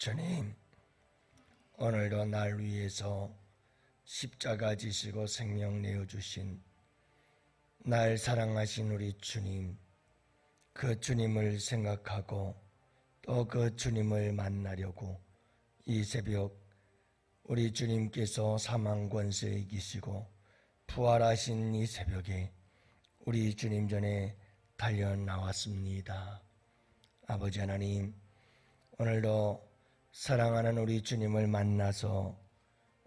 주님, 오늘도 날 위해서 십자가 지시고 생명 내어주신 날 사랑하신 우리 주님, 그 주님을 생각하고 또 그 주님을 만나려고 이 새벽 우리 주님께서 사망 권세 이기시고 부활하신 이 새벽에 우리 주님 전에 달려 나왔습니다. 아버지 하나님, 오늘도 사랑하는 우리 주님을 만나서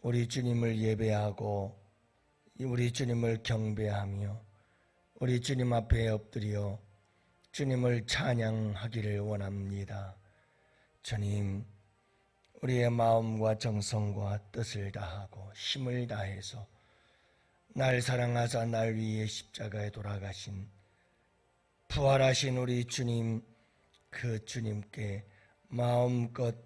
우리 주님을 예배하고 우리 주님을 경배하며 우리 주님 앞에 엎드려 주님을 찬양하기를 원합니다. 주님, 우리의 마음과 정성과 뜻을 다하고 힘을 다해서 날 사랑하사 날 위해 십자가에 돌아가신 부활하신 우리 주님, 그 주님께 마음껏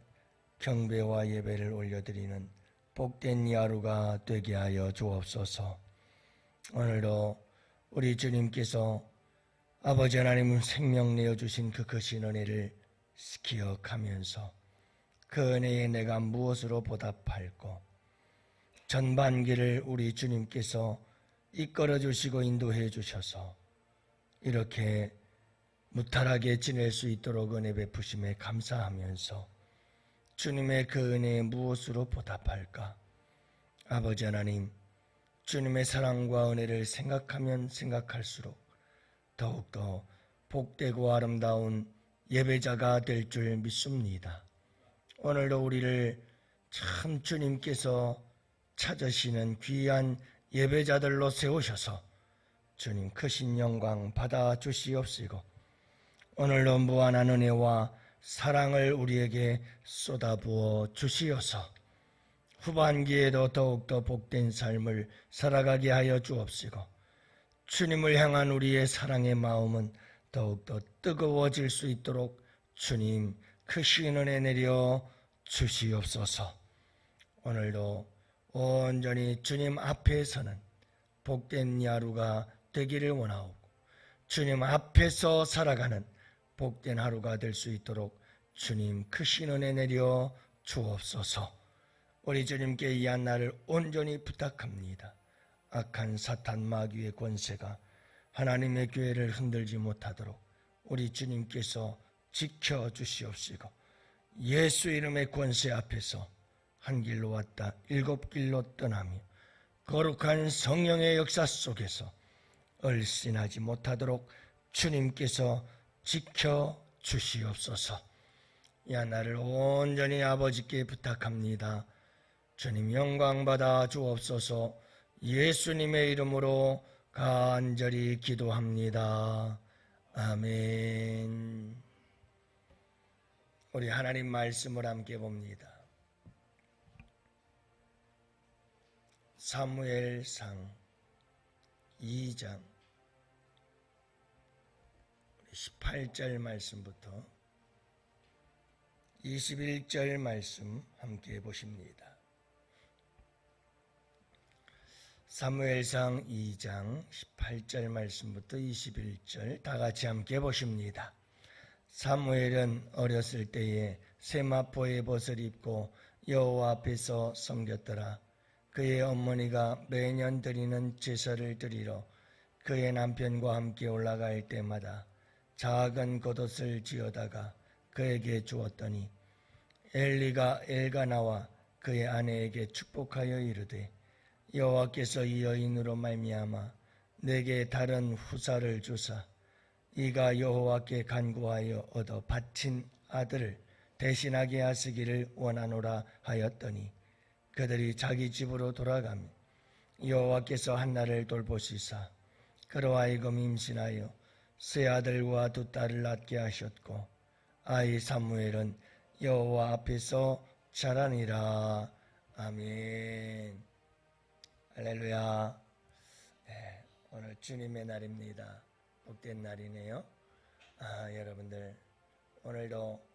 경배와 예배를 올려드리는 복된 이 하루가 되게 하여 주옵소서. 오늘도 우리 주님께서 아버지 하나님 생명 내어주신 그 크신 은혜를 기억하면서 그 은혜에 내가 무엇으로 보답할고, 전반기를 우리 주님께서 이끌어 주시고 인도해 주셔서 이렇게 무탈하게 지낼 수 있도록 은혜 베푸심에 감사하면서 주님의 그 은혜에 무엇으로 보답할까? 아버지 하나님, 주님의 사랑과 은혜를 생각하면 생각할수록 더욱더 복되고 아름다운 예배자가 될 줄 믿습니다. 오늘도 우리를 참 주님께서 찾으시는 귀한 예배자들로 세우셔서 주님 크신 영광 받아 주시옵시고, 오늘도 무한한 은혜와 사랑을 우리에게 쏟아부어 주시어서 후반기에도 더욱더 복된 삶을 살아가게 하여 주옵시고, 주님을 향한 우리의 사랑의 마음은 더욱더 뜨거워질 수 있도록 주님 크신 은혜 내려 주시옵소서. 오늘도 온전히 주님 앞에 서는 복된 하루가 되기를 원하오고, 주님 앞에서 살아가는 복된 하루가 될 수 있도록 주님 크신 은혜 내려 주옵소서. 우리 주님께 이 한 날을 온전히 부탁합니다. 악한 사탄 마귀의 권세가 하나님의 교회를 흔들지 못하도록 우리 주님께서 지켜주시옵시고, 예수 이름의 권세 앞에서 한 길로 왔다 일곱 길로 떠나며 거룩한 성령의 역사 속에서 얼씬하지 못하도록 주님께서 지켜주시옵소서. 야, 나를 온전히 아버지께 부탁합니다. 주님 영광받아 주옵소서. 예수님의 이름으로 간절히 기도합니다. 아멘. 우리 하나님 말씀을 함께 봅니다. 사무엘상 2장 18절 말씀부터 21절 말씀 함께 보십니다. 사무엘상 2장 18절 말씀부터 21절 다 같이 함께 보십니다. 사무엘은 어렸을 때에 세마포의 벗을 입고 여호와 앞에서 섬겼더라. 그의 어머니가 매년 드리는 제사를 드리러 그의 남편과 함께 올라갈 때마다 작은 겉옷을 지어다가 그에게 주었더니 엘리가 엘가나와 그의 아내에게 축복하여 이르되, 여호와께서 이 여인으로 말미암아 내게 다른 후사를 주사 이가 여호와께 간구하여 얻어 바친 아들을 대신하게 하시기를 원하노라 하였더니, 그들이 자기 집으로 돌아가며 여호와께서 한나를 돌보시사 그로 하여금 임신하여 세 아들과 두 딸을 낳게 하셨고, 아이 사무엘은 여호와 앞에서 자라니라. 아멘. 할렐루야. 네, 오늘 주님의 날입니다. 복된 날이네요. 여러분들 오늘도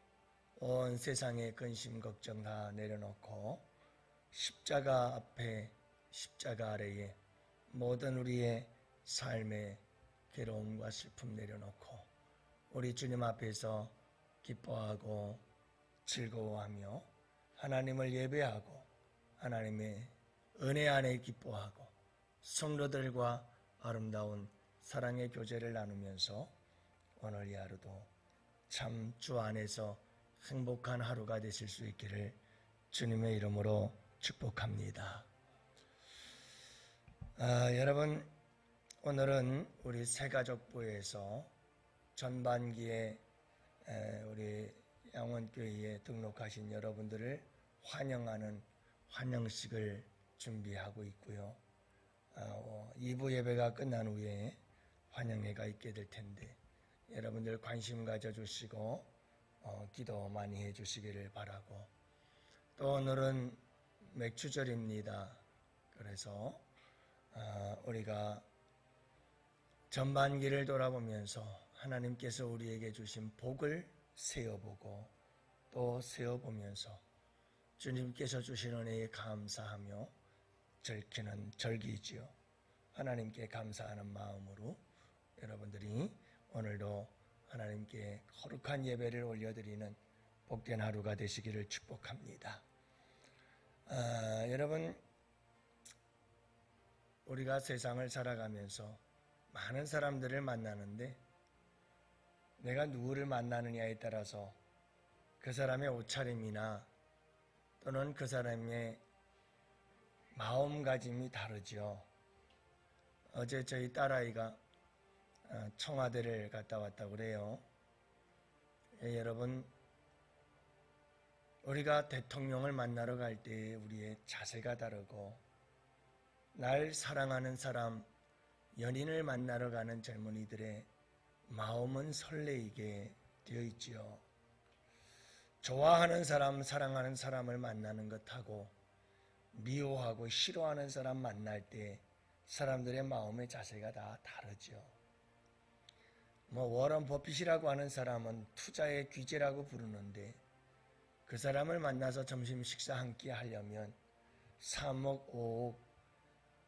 온 세상의 근심 걱정 다 내려놓고 십자가 앞에, 십자가 아래에 모든 우리의 삶의 괴로움과 슬픔 내려놓고 우리 주님 앞에서 기뻐하고 즐거워하며 하나님을 예배하고 하나님의 은혜 안에 기뻐하고 성도들과 아름다운 사랑의 교제를 나누면서 오늘 이 하루도 참 주 안에서 행복한 하루가 되실 수 있기를 주님의 이름으로 축복합니다. 여러분, 오늘은 우리 새가족부에서 전반기에 우리 양원교회에 등록하신 여러분들을 환영하는 환영식을 준비하고 있고요. 2부 예배가 끝난 후에 환영회가 있게 될 텐데 여러분들 관심 가져주시고 기도 많이 해주시기를 바라고, 또 오늘은 맥주절입니다. 그래서 우리가 전반기를 돌아보면서 하나님께서 우리에게 주신 복을 세어보고 또 세어보면서 주님께서 주신 은혜에 감사하며 절기는 절기지요. 하나님께 감사하는 마음으로 여러분들이 오늘도 하나님께 거룩한 예배를 올려드리는 복된 하루가 되시기를 축복합니다. 여러분, 우리가 세상을 살아가면서 많은 사람들을 만나는데 내가 누구를 만나느냐에 따라서 그 사람의 옷차림이나 또는 그 사람의 마음가짐이 다르죠. 어제 저희 딸아이가 청와대를 갔다 왔다고 그래요. 여러분, 우리가 대통령을 만나러 갈 때 우리의 자세가 다르고 날 사랑하는 사람, 연인을 만나러 가는 젊은이들의 마음은 설레이게 되어 있지요. 좋아하는 사람, 사랑하는 사람을 만나는 것하고 미워하고 싫어하는 사람 만날 때 사람들의 마음의 자세가 다 다르죠. 워런 버핏이라고 하는 사람은 투자의 귀재라고 부르는데 그 사람을 만나서 점심 식사 한 끼 하려면 3억, 5억,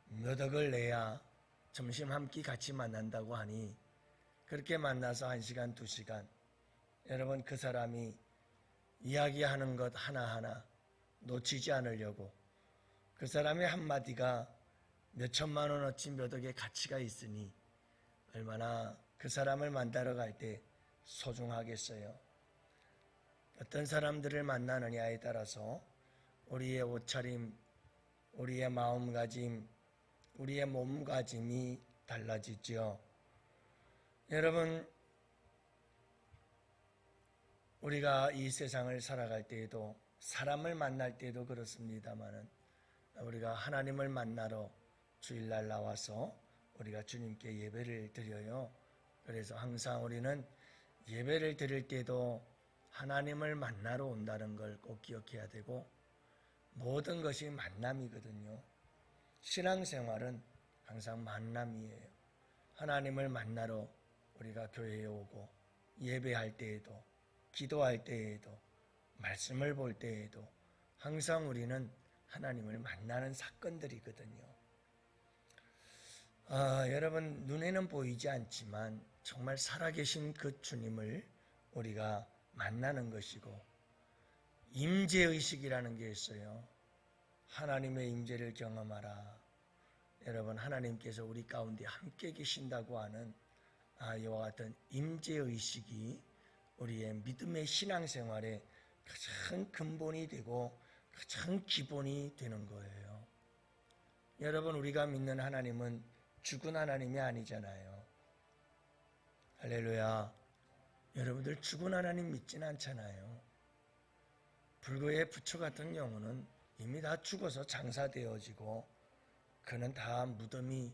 몇 억을 내야 점심 한 끼 같이 만난다고 하니 그렇게 만나서 1시간, 2시간 여러분, 그 사람이 이야기하는 것 하나하나 놓치지 않으려고 그 사람의 한마디가 몇 천만 원어치 몇 억의 가치가 있으니 얼마나 그 사람을 만나러 갈 때 소중하겠어요. 어떤 사람들을 만나느냐에 따라서 우리의 옷차림, 우리의 마음가짐, 우리의 몸가짐이 달라지죠. 여러분, 우리가 이 세상을 살아갈 때에도 사람을 만날 때에도 그렇습니다마는 우리가 하나님을 만나러 주일날 나와서 우리가 주님께 예배를 드려요. 그래서 항상 우리는 예배를 드릴 때도 하나님을 만나러 온다는 걸 꼭 기억해야 되고 모든 것이 만남이거든요. 신앙생활은 항상 만남이에요. 하나님을 만나러 우리가 교회에 오고 예배할 때에도 기도할 때에도 말씀을 볼 때에도 항상 우리는 하나님을 만나는 사건들이거든요. 여러분, 눈에는 보이지 않지만 정말 살아계신 그 주님을 우리가 만나는 것이고 임재의식이라는 게 있어요. 하나님의 임재를 경험하라. 여러분, 하나님께서 우리 가운데 함께 계신다고 하는 이와 같은 임재의식이 우리의 믿음의 신앙생활의 가장 근본이 되고 가장 기본이 되는 거예요. 여러분, 우리가 믿는 하나님은 죽은 하나님이 아니잖아요. 할렐루야. 여러분들 죽은 하나님 믿지는 않잖아요. 불교의 부처 같은 경우는 이미 다 죽어서 장사되어지고 그는 다 무덤이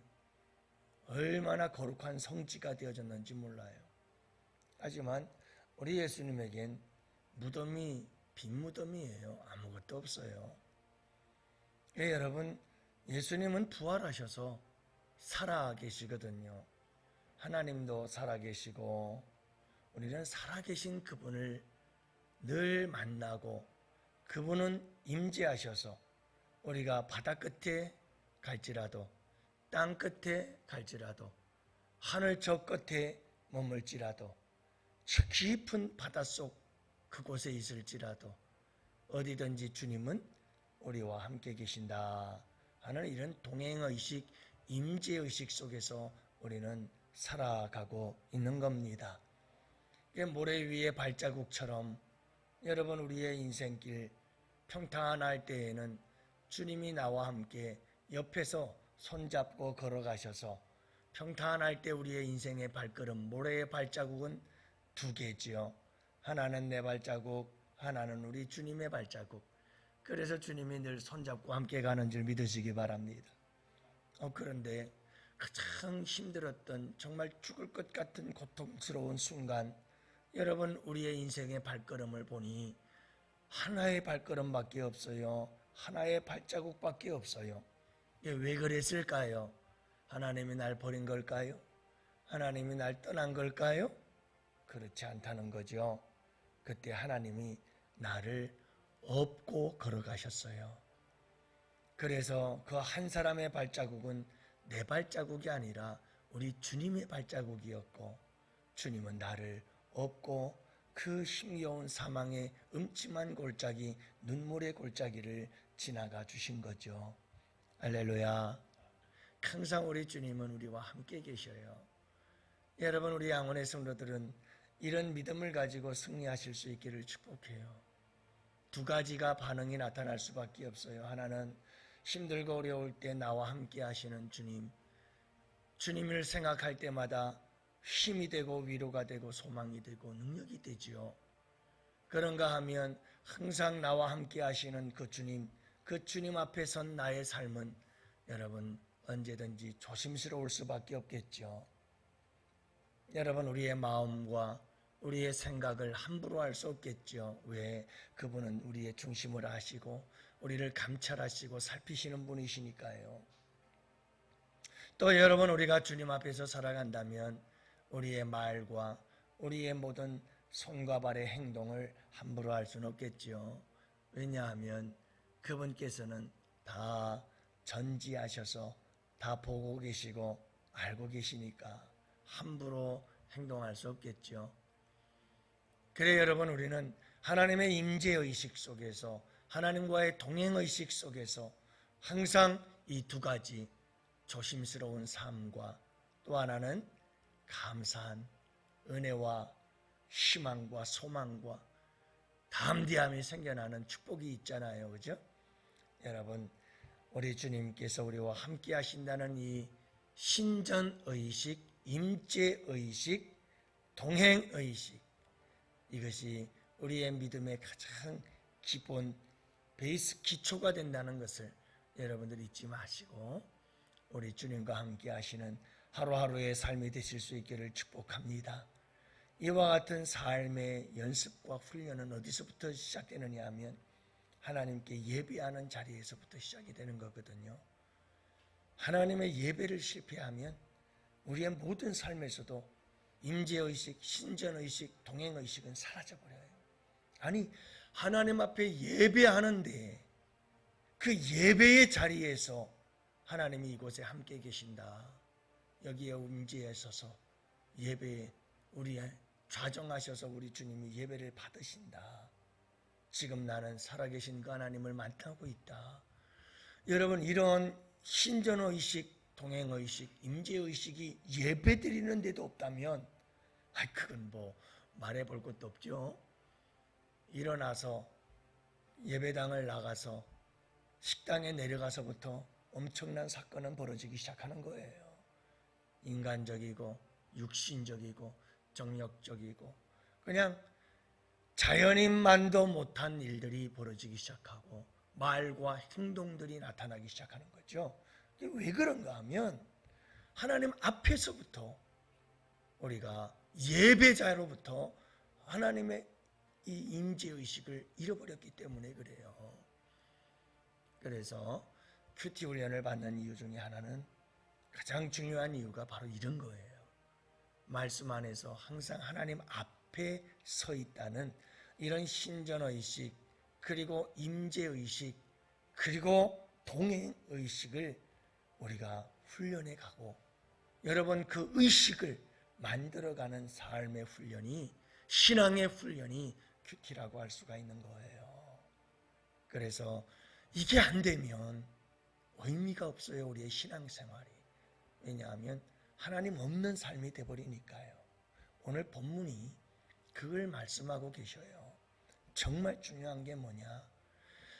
얼마나 거룩한 성지가 되어졌는지 몰라요. 하지만 우리 예수님에겐 무덤이 빈 무덤이에요. 아무것도 없어요. 여러분, 예수님은 부활하셔서 살아계시거든요. 하나님도 살아계시고 우리는 살아계신 그분을 늘 만나고 그분은 임재하셔서 우리가 바다 끝에 갈지라도 땅 끝에 갈지라도 하늘 저 끝에 머물지라도 저 깊은 바닷속 그곳에 있을지라도 어디든지 주님은 우리와 함께 계신다 하는 이런 동행의식, 임재의식 속에서 우리는 살아가고 있는 겁니다. 모래 위의 발자국처럼 여러분, 우리의 인생길 평탄할 때에는 주님이 나와 함께 옆에서 손잡고 걸어가셔서, 평탄할 때 우리의 인생의 발걸음, 모래의 발자국은 두 개지요. 하나는 내 발자국, 하나는 우리 주님의 발자국. 그래서 주님이 늘 손잡고 함께 가는 줄 믿으시기 바랍니다. 그런데 가장 힘들었던, 정말 죽을 것 같은 고통스러운 순간, 여러분, 우리의 인생의 발걸음을 보니 하나의 발걸음밖에 없어요. 하나의 발자국밖에 없어요. 왜 그랬을까요? 하나님이 날 버린 걸까요? 하나님이 날 떠난 걸까요? 그렇지 않다는 거죠. 그때 하나님이 나를 업고 걸어가셨어요. 그래서 그 한 사람의 발자국은 내 발자국이 아니라 우리 주님의 발자국이었고, 주님은 나를 업고 그 힘겨운 사망의 음침한 골짜기, 눈물의 골짜기를 지나가 주신 거죠. 할렐루야. 항상 우리 주님은 우리와 함께 계셔요. 여러분, 우리 양원의 성도들은 이런 믿음을 가지고 승리하실 수 있기를 축복해요. 두 가지가 반응이 나타날 수밖에 없어요. 하나는 힘들고 어려울 때 나와 함께 하시는 주님, 주님을 생각할 때마다 힘이 되고 위로가 되고 소망이 되고 능력이 되지요. 그런가 하면 항상 나와 함께 하시는 그 주님 앞에 선 나의 삶은 여러분 언제든지 조심스러울 수밖에 없겠죠. 여러분, 우리의 마음과 우리의 생각을 함부로 할 수 없겠죠. 왜? 그분은 우리의 중심을 아시고 우리를 감찰하시고 살피시는 분이시니까요. 또 여러분, 우리가 주님 앞에서 살아간다면 우리의 말과 우리의 모든 손과 발의 행동을 함부로 할 수는 없겠죠. 왜냐하면 그분께서는 다 전지하셔서 다 보고 계시고 알고 계시니까 함부로 행동할 수 없겠죠. 그래 여러분, 우리는 하나님의 임재의식 속에서, 하나님과의 동행의식 속에서 항상 이 두 가지, 조심스러운 삶과 또 하나는 감사한 은혜와 희망과 소망과 담대함이 생겨나는 축복이 있잖아요. 그죠? 여러분, 우리 주님께서 우리와 함께 하신다는 이 신전의식, 임재의식, 동행의식, 이것이 우리의 믿음의 가장 기본 베이스 기초가 된다는 것을 여러분들 잊지 마시고 우리 주님과 함께 하시는 하루하루의 삶이 되실 수 있기를 축복합니다. 이와 같은 삶의 연습과 훈련은 어디서부터 시작되느냐 하면 하나님께 예배하는 자리에서부터 시작이 되는 거거든요. 하나님의 예배를 실패하면 우리의 모든 삶에서도 임재의식, 신전의식, 동행의식은 사라져버려요. 아니, 하나님 앞에 예배하는데 그 예배의 자리에서 하나님이 이곳에 함께 계신다. 여기에 임재에 서서 예배에 우리의 좌정하셔서 우리 주님이 예배를 받으신다. 지금 나는 살아계신 그 하나님을 만나고 있다. 여러분, 이런 신전의식, 동행의식, 임재의식이 예배드리는 데도 없다면 그건 뭐 말해볼 것도 없죠. 일어나서 예배당을 나가서 식당에 내려가서부터 엄청난 사건은 벌어지기 시작하는 거예요. 인간적이고 육신적이고 정력적이고 그냥 자연인만도 못한 일들이 벌어지기 시작하고 말과 행동들이 나타나기 시작하는 거죠. 왜 그런가 하면 하나님 앞에서부터 우리가 예배자로부터 하나님의 이 임재의식을 잃어버렸기 때문에 그래요. 그래서 큐티 훈련을 받는 이유 중에 하나는, 가장 중요한 이유가 바로 이런 거예요. 말씀 안에서 항상 하나님 앞에 서 있다는 이런 신전의식, 그리고 임재의식, 그리고 동행의식을 우리가 훈련해 가고, 여러분 그 의식을 만들어가는 삶의 훈련이, 신앙의 훈련이 큐티라고 할 수가 있는 거예요. 그래서 이게 안 되면 의미가 없어요, 우리의 신앙생활이. 왜냐하면 하나님 없는 삶이 되어버리니까요. 오늘 본문이 그걸 말씀하고 계셔요. 정말 중요한 게 뭐냐?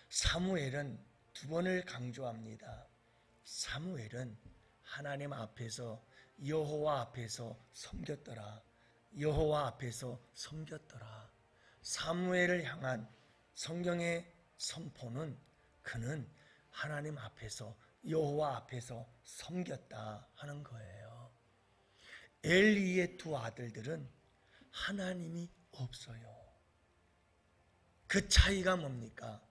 사무엘은 두 번을 강조합니다. 사무엘은 하나님 앞에서 여호와 앞에서 섬겼더라. 여호와 앞에서 섬겼더라. 사무엘을 향한 성경의 선포는 그는 하나님 앞에서 여호와 앞에서 섬겼다 하는 거예요. 엘리의 두 아들들은 하나님이 없어요. 그 차이가 뭡니까?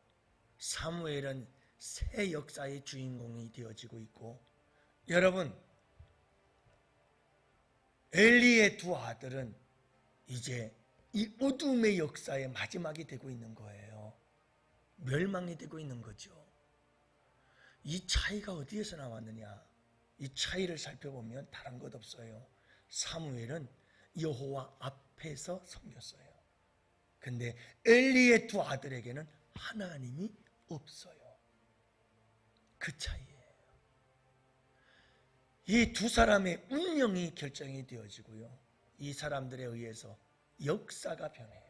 사무엘은 새 역사의 주인공이 되어지고 있고, 여러분, 엘리의 두 아들은 이제 이 어둠의 역사의 마지막이 되고 있는 거예요. 멸망이 되고 있는 거죠. 이 차이가 어디에서 나왔느냐? 이 차이를 살펴보면 다른 것 없어요. 사무엘은 여호와 앞에서 섬겼어요. 근데 엘리의 두 아들에게는 하나님이 없어요. 그 차이예요. 이 두 사람의 운명이 결정이 되어지고요. 이 사람들에 의해서 역사가 변해요.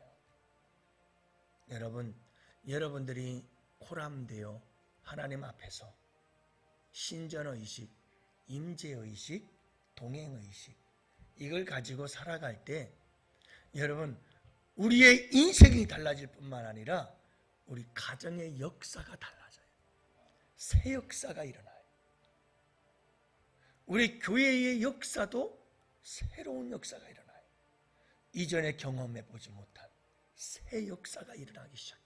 여러분들이 코람되어 하나님 앞에서 신전의식, 임재의식, 동행의식 이걸 가지고 살아갈 때 여러분 우리의 인생이 달라질 뿐만 아니라 우리 가정의 역사가 달라져요. 새 역사가 일어나요. 우리 교회의 역사도 새로운 역사가 일어나요. 이전에 경험해 보지 못한 새 역사가 일어나기 시작해요.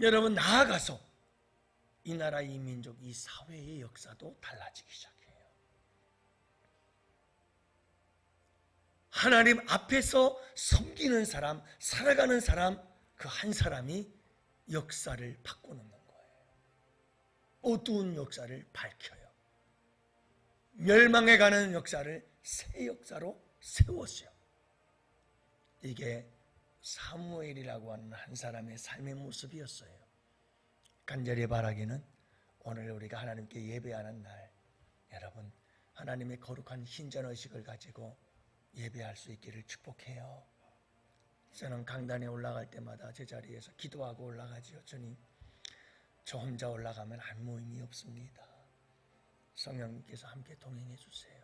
여러분 나아가서 이 나라, 이 민족, 이 사회의 역사도 달라지기 시작해요. 하나님 앞에서 섬기는 사람, 살아가는 사람, 그 한 사람이 역사를 바꿔놓는 거예요. 어두운 역사를 밝혀요. 멸망해가는 역사를 새 역사로 세웠어요. 이게 사무엘이라고 하는 한 사람의 삶의 모습이었어요. 간절히 바라기는 오늘 우리가 하나님께 예배하는 날, 여러분 하나님의 거룩한 신전의식을 가지고 예배할 수 있기를 축복해요. 저는 강단에 올라갈 때마다 제자리에서 기도하고 올라가지요. 주님, 저 혼자 올라가면 아무 의미 없습니다. 성령님께서 함께 동행해 주세요.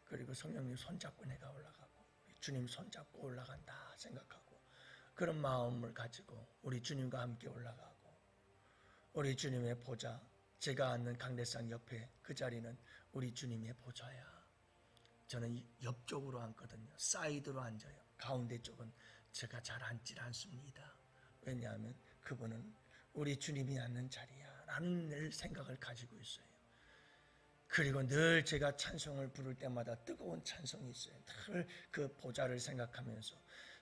그리고 성령님 손잡고 내가 올라가고 주님 손잡고 올라간다 생각하고 그런 마음을 가지고 우리 주님과 함께 올라가고 우리 주님의 보좌, 제가 앉는 강대상 옆에 그 자리는 우리 주님의 보좌야. 저는 옆쪽으로 앉거든요. 사이드로 앉아요. 가운데 쪽은 제가 잘 앉질 않습니다. 왜냐하면 그분은 우리 주님이 앉는 자리야 라는 늘 생각을 가지고 있어요. 그리고 늘 제가 찬송을 부를 때마다 뜨거운 찬송이 있어요. 늘 그 보좌를 생각하면서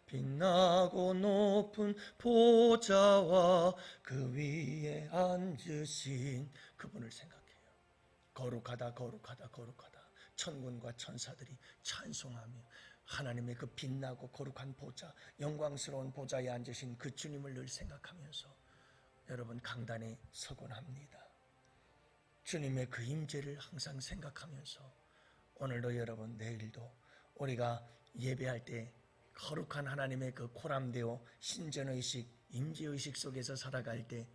빛나고 높은 보좌와 그 위에 앉으신 그분을 생각해요. 거룩하다 거룩하다 거룩하다. 천군과 천사들이 찬송하며 하나님의 그 빛나고 거룩한 보좌, 영광스러운 보좌에 앉으신 그 주님을 늘 생각하면서 여러분 강단에 서곤 합니다. 주님의 그 임재를 항상 생각하면서 오늘도 여러분 내일도 우리가 예배할 때 거룩한 하나님의 그 코람되어 신전의식, 임재의식 속에서 살아갈 때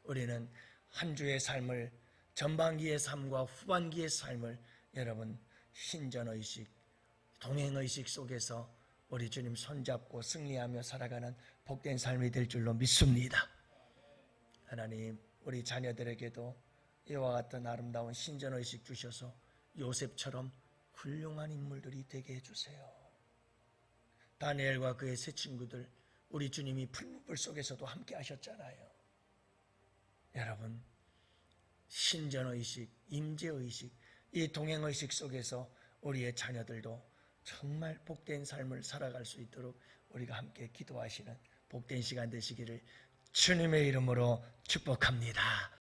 우리는 한 주의 삶을, 전반기의 삶과 후반기의 삶을 여러분 신전의식, 동행의식 속에서 우리 주님 손잡고 승리하며 살아가는 복된 삶이 될 줄로 믿습니다. 하나님 우리 자녀들에게도 이와 같은 아름다운 신전의식 주셔서 요셉처럼 훌륭한 인물들이 되게 해주세요. 다니엘과 그의 세 친구들 우리 주님이 풀무불 속에서도 함께 하셨잖아요. 여러분 신전의식, 임재의식, 이 동행의식 속에서 우리의 자녀들도 정말 복된 삶을 살아갈 수 있도록 우리가 함께 기도하시는 복된 시간 되시기를 주님의 이름으로 축복합니다.